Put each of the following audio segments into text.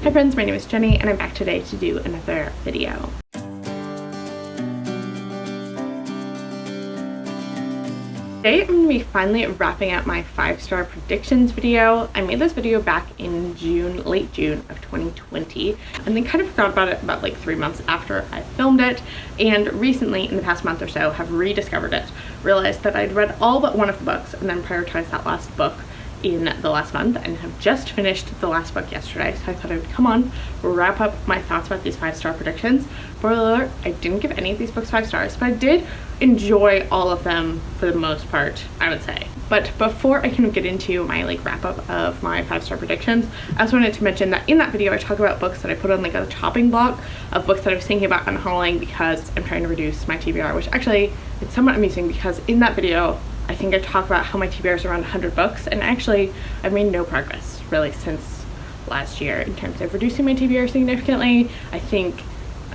Hi friends, my name is Jenny and I'm back today to do another video. Today I'm going to be finally wrapping up my 5-star predictions video. I made this video back in late June of 2020, and then kind of forgot about it about like 3 months after I filmed it, and recently in the past month or so have rediscovered it, realized that I'd read all but one of the books and then prioritized that last book in the last month and have just finished the last book yesterday, so I thought I would come on, wrap up my thoughts about these 5-star predictions. Spoiler alert, I didn't give any of these books 5 stars, but I did enjoy all of them for the most part, I would say. But before I can get into my wrap up of my 5-star predictions, I also wanted to mention that in that video I talk about books that I put on a chopping block of books that I was thinking about unhauling because I'm trying to reduce my TBR, which actually it's somewhat amusing because in that video I think I talk about how my TBR is around 100 books, and actually I've made no progress really since last year in terms of reducing my TBR significantly. I think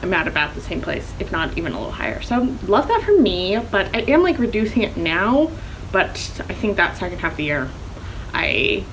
I'm at about the same place, if not even a little higher. So love that for me, but I am reducing it now, but I think that second half of the year I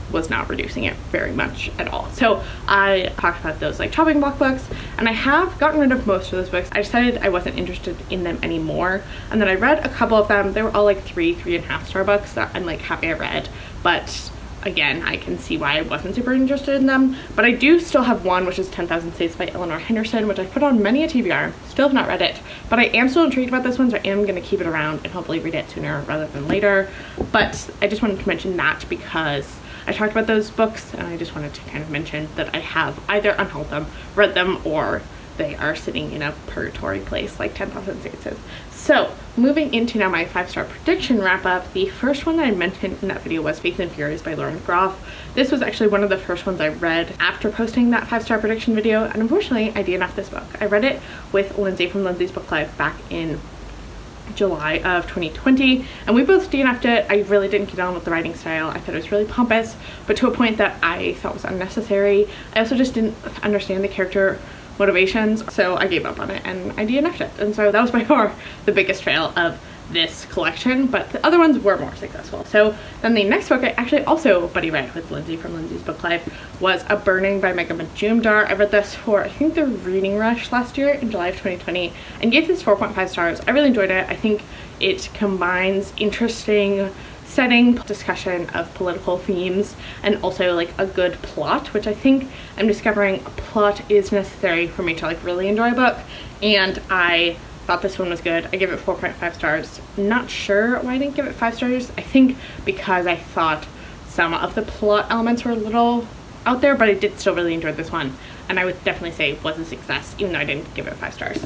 was not reducing it very much at all. So I talked about those chopping block books, and I have gotten rid of most of those books. I decided I wasn't interested in them anymore, and then I read a couple of them. They were all 3.5 star books that I'm happy I read, but again, I can see why I wasn't super interested in them. But I do still have one, which is 10,000 States by Eleanor Henderson, which I put on many a TBR. Still have not read it, but I am still intrigued about this one, so I am going to keep it around and hopefully read it sooner rather than later. But I just wanted to mention that because I talked about those books, and I just wanted to kind of mention that I have either unhauled them, read them, or they are sitting in a purgatory place like 10,000 States is. So moving into now my 5-star prediction wrap up, the first one that I mentioned in that video was Faith and Furies by Lauren Groff. This was actually one of the first ones I read after posting that 5-star prediction video, and unfortunately I DNF'd this book. I read it with Lindsay from Lindsay's Book Club back in July of 2020, and we both DNF'd it. I really didn't get on with the writing style. I thought it was really pompous, but to a point that I thought was unnecessary. I also just didn't understand the character motivations, so I gave up on it and I DNF'd it. And so that was by far the biggest fail of this collection, but the other ones were more successful. So then the next book I actually also buddy read with Lindsay from Lindsay's Book Club was A Burning by Megha Majumdar. I read this for I think the Reading Rush last year in July of 2020 and gave this 4.5 stars. I really enjoyed it. I think it combines interesting setting, discussion of political themes, and also a good plot, which I think I'm discovering a plot is necessary for me to really enjoy a book, and I thought this one was good. I gave it 4.5 stars. Not sure why I didn't give it 5 stars. I think because I thought some of the plot elements were a little out there, but I did still really enjoy this one, and I would definitely say it was a success even though I didn't give it 5 stars.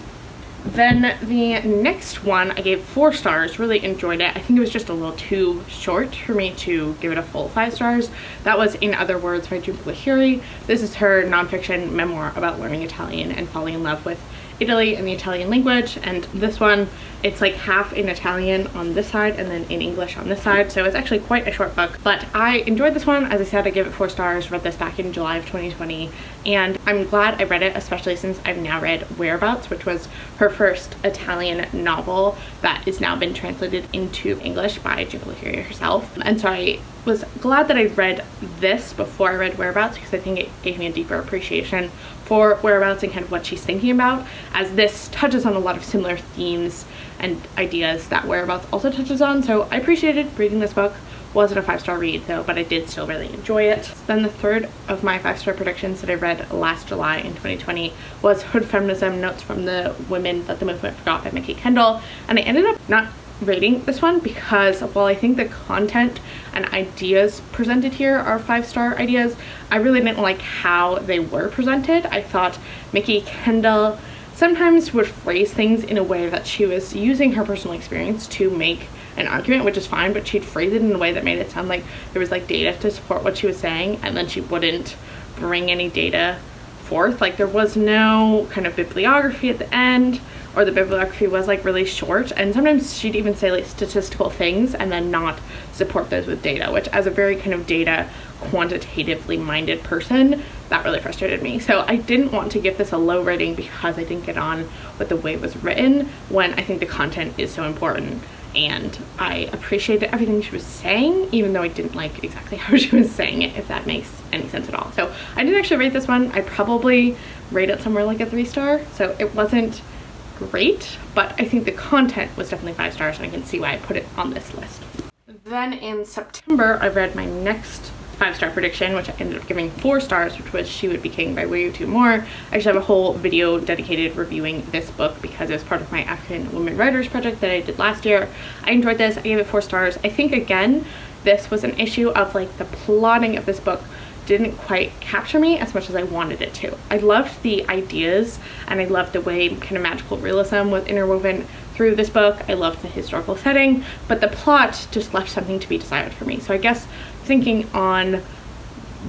Then the next one I gave 4 stars, really enjoyed it. I think it was just a little too short for me to give it a full 5 stars. That was In Other Words by Julia. This is her nonfiction memoir about learning Italian and falling in love with Italy and the Italian language, and this one it's half in Italian on this side and then in English on this side, so it's actually quite a short book, but I enjoyed this one. As I said, I gave it 4 stars, read this back in July of 2020, and I'm glad I read it, especially since I've now read Whereabouts, which was her first Italian novel that is now been translated into English by Julia herself, and so I was glad that I read this before I read Whereabouts because I think it gave me a deeper appreciation for Whereabouts and kind of what she's thinking about, as this touches on a lot of similar themes and ideas that Whereabouts also touches on. So I appreciated reading this book. Wasn't a 5-star read though, but I did still really enjoy it. Then the third of my 5-star predictions that I read last July in 2020 was Hood Feminism: Notes from the Women That the Movement Forgot by Mikki Kendall, and I ended up not rating this one because while I think the content and ideas presented here are 5-star ideas, I really didn't like how they were presented. I thought Mikki Kendall sometimes would phrase things in a way that she was using her personal experience to make an argument, which is fine, but she'd phrase it in a way that made it sound like there was data to support what she was saying, and then she wouldn't bring any data forth. There was no kind of bibliography at the end, or the bibliography was really short, and sometimes she'd even say statistical things and then not support those with data, which as a very kind of data quantitatively minded person, that really frustrated me. So I didn't want to give this a low rating because I didn't get on with the way it was written, when I think the content is so important and I appreciated everything she was saying, even though I didn't like exactly how she was saying it, if that makes any sense at all. So I didn't actually rate this one. I probably rate it somewhere like a 3-star, so it wasn't great, but I think the content was definitely 5 stars, and I can see why I put it on this list. Then in September, I read my next 5-star prediction, which I ended up giving 4 stars, which was She Would Be King by Way Too More. I actually have a whole video dedicated reviewing this book because it was part of my African Women Writers project that I did last year. I enjoyed this. I gave it 4 stars. I think, again, this was an issue of like the plotting of this book didn't quite capture me as much as I wanted it to. I loved the ideas, and I loved the way kind of magical realism was interwoven through this book. I loved the historical setting, but the plot just left something to be desired for me. So I guess thinking on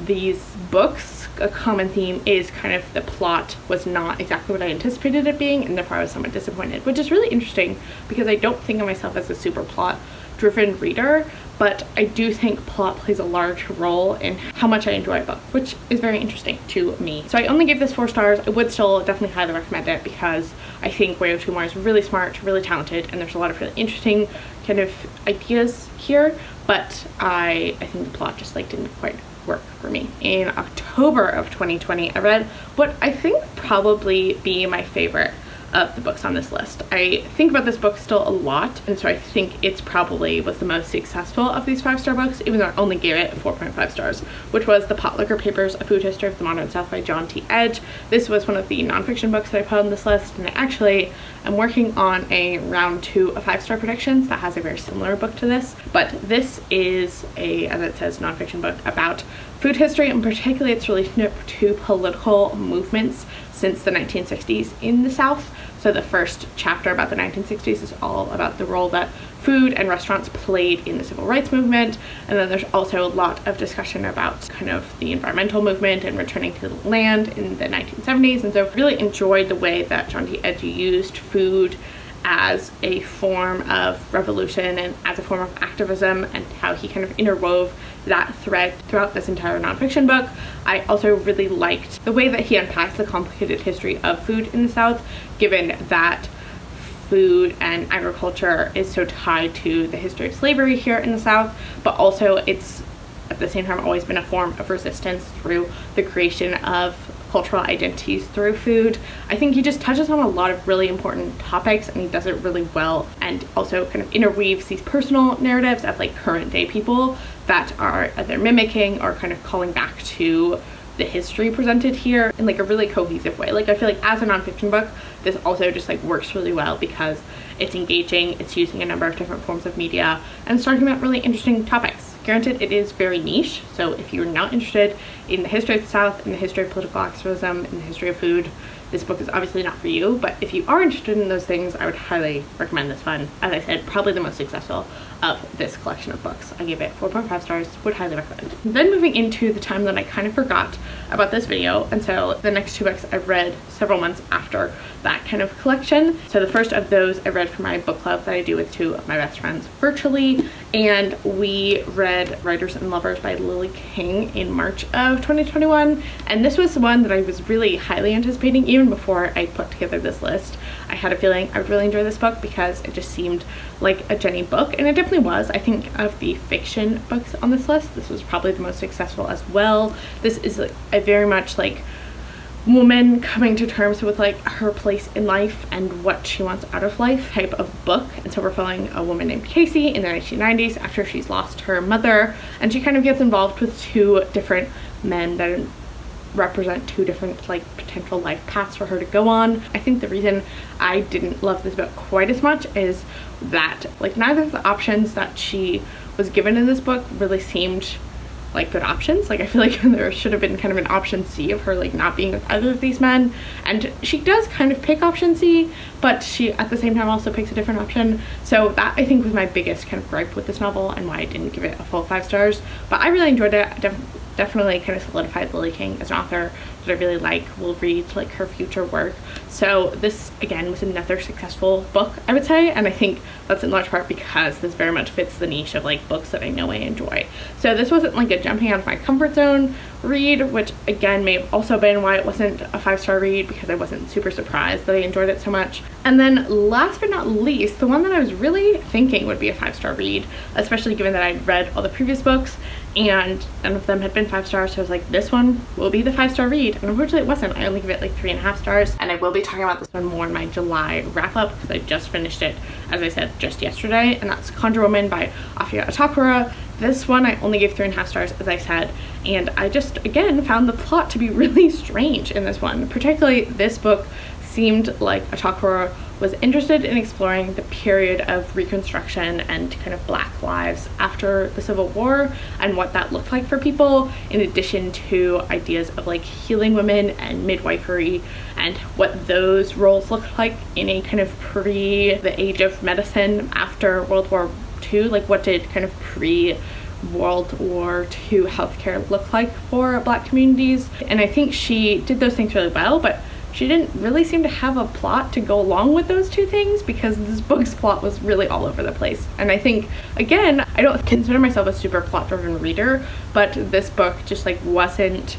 these books, a common theme is kind of the plot was not exactly what I anticipated it being, and therefore I was somewhat disappointed, which is really interesting because I don't think of myself as a super plot driven reader, but I do think plot plays a large role in how much I enjoy a book, which is very interesting to me. So I only gave this 4 stars. I would still definitely highly recommend it because I think Way Too More is really smart, really talented, and there's a lot of really interesting kind of ideas here, but I think the plot just like didn't quite work for me. In October of 2020, I read what I think probably be my favorite of the books on this list. I think about this book still a lot, and so I think it's probably was the most successful of these 5-star books, even though I only gave it 4.5 stars, which was The Potlucker Papers, A Food History of the Modern South by John T. Edge. This was one of the nonfiction books that I put on this list, and I actually am working on a round 2 of 5-star predictions that has a very similar book to this, but this is a, as it says, nonfiction book about food history, and particularly its relationship to political movements since the 1960s in the South. So the first chapter about the 1960s is all about the role that food and restaurants played in the civil rights movement, and then there's also a lot of discussion about kind of the environmental movement and returning to the land in the 1970s. And so I really enjoyed the way that John T. Edge used food as a form of revolution and as a form of activism, and how he kind of interwove that thread throughout this entire nonfiction book. I also really liked the way that he unpacks the complicated history of food in the South, given that food and agriculture is so tied to the history of slavery here in the South, but also it's at the same time always been a form of resistance through the creation of cultural identities through food. I think he just touches on a lot of really important topics, and he does it really well, and also kind of interweaves these personal narratives of like current day people that are either mimicking or kind of calling back to the history presented here in like a really cohesive way. Like I feel like as a nonfiction book, this also just like works really well because it's engaging, it's using a number of different forms of media, and it's talking about really interesting topics. Granted, it is very niche, so if you're not interested in the history of the South, in the history of political activism, in the history of food, this book is obviously not for you. But if you are interested in those things, I would highly recommend this one. As I said, probably the most successful of this collection of books. I gave it 4.5 stars, would highly recommend. Then moving into the time that I kind of forgot about this video, and so the next 2 books I've read several months after that kind of collection. So the first of those I read for my book club that I do with 2 of my best friends virtually, and we read Writers and Lovers by Lily King in March of 2021, and this was the one that I was really highly anticipating even before I put together this list. I had a feeling I would really enjoy this book because it just seemed like a Jenny book, and it definitely was. I think of the fiction books on this list, this was probably the most successful as well. This is like a very much like woman coming to terms with like her place in life and what she wants out of life type of book. And so we're following a woman named Casey in the 1990s after she's lost her mother, and she kind of gets involved with 2 different men that represent 2 different like potential life paths for her to go on. I think the reason I didn't love this book quite as much is that like neither of the options that she was given in this book really seemed like good options. Like I feel like there should have been kind of an option C of her like not being with either of these men, and she does kind of pick option C, but she at the same time also picks a different option. So that I think was my biggest kind of gripe with this novel and why I didn't give it a full 5 stars. But I really enjoyed it. I definitely kind of solidified Lily King as an author that I really like. Will read like her future work. So this again was another successful book, I would say, and I think that's in large part because this very much fits the niche of like books that I know I enjoy. So this wasn't like a jumping out of my comfort zone read, which again may have also been why it wasn't a 5-star read, because I wasn't super surprised that I enjoyed it so much. And then last but not least, the one that I was really thinking would be a 5-star read, especially given that I'd read all the previous books and none of them had been 5 stars, so I was like, this one will be the 5-star read, and unfortunately it wasn't. I only give it like 3.5 stars, and I will be talking about this one more in my July wrap-up because I just finished it, as I said, just yesterday, and that's Conjure Woman by Afia Atakura. This one I only gave 3.5 stars, as I said, and I just again found the plot to be really strange in this one. Particularly this book seemed like Atakura was interested in exploring the period of Reconstruction and kind of Black lives after the Civil War and what that looked like for people, in addition to ideas of like healing women and midwifery and what those roles looked like in a kind of the age of medicine after World War II. Like, what did kind of World War II healthcare look like for Black communities? And I think she did those things really well, but she didn't really seem to have a plot to go along with those two things, because this book's plot was really all over the place. And I think, again, I don't consider myself a super plot-driven reader, but this book just like wasn't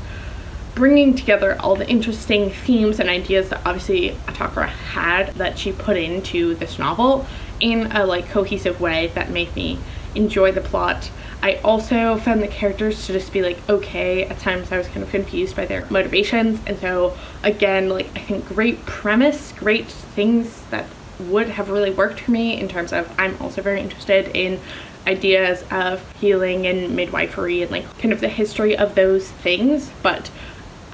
bringing together all the interesting themes and ideas that obviously Atakura had that she put into this novel in a like cohesive way that made me enjoy the plot. I also found the characters to just be like okay. At times I was kind of confused by their motivations, and so again, like, I think great premise, great things that would have really worked for me in terms of I'm also very interested in ideas of healing and midwifery and like kind of the history of those things, but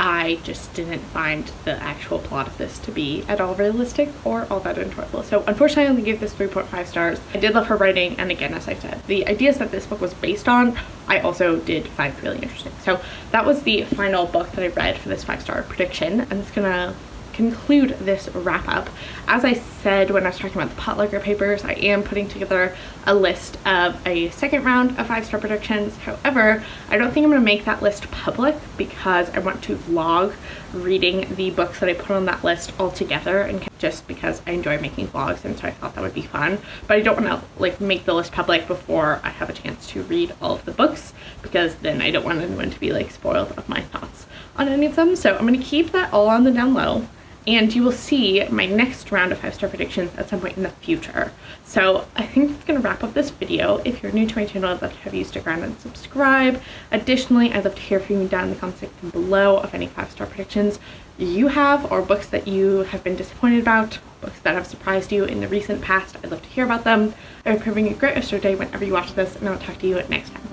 I just didn't find the actual plot of this to be at all realistic or all that enjoyable. So unfortunately I only gave this 3.5 stars. I did love her writing, and again, as I said, the ideas that this book was based on I also did find really interesting. So that was the final book that I read for this 5-star prediction, and it's gonna conclude this wrap up. As I said when I was talking about the potlucker papers, I am putting together a list of a second round of 5-star predictions. However, I don't think I'm going to make that list public because I want to vlog reading the books that I put on that list all together, and just because I enjoy making vlogs, and so I thought that would be fun. But I don't want to like make the list public before I have a chance to read all of the books, because then I don't want anyone to be like spoiled of my thoughts on any of them. So I'm going to keep that all on the down low, and you will see my next round of 5-star predictions at some point in the future. So I think that's going to wrap up this video. If you're new to my channel, I'd love to have you stick around and subscribe. Additionally, I'd love to hear from you down in the comment section below of any 5-star predictions you have, or books that you have been disappointed about, books that have surprised you in the recent past. I'd love to hear about them. I hope you're having a great rest of your day whenever you watch this, and I'll talk to you next time.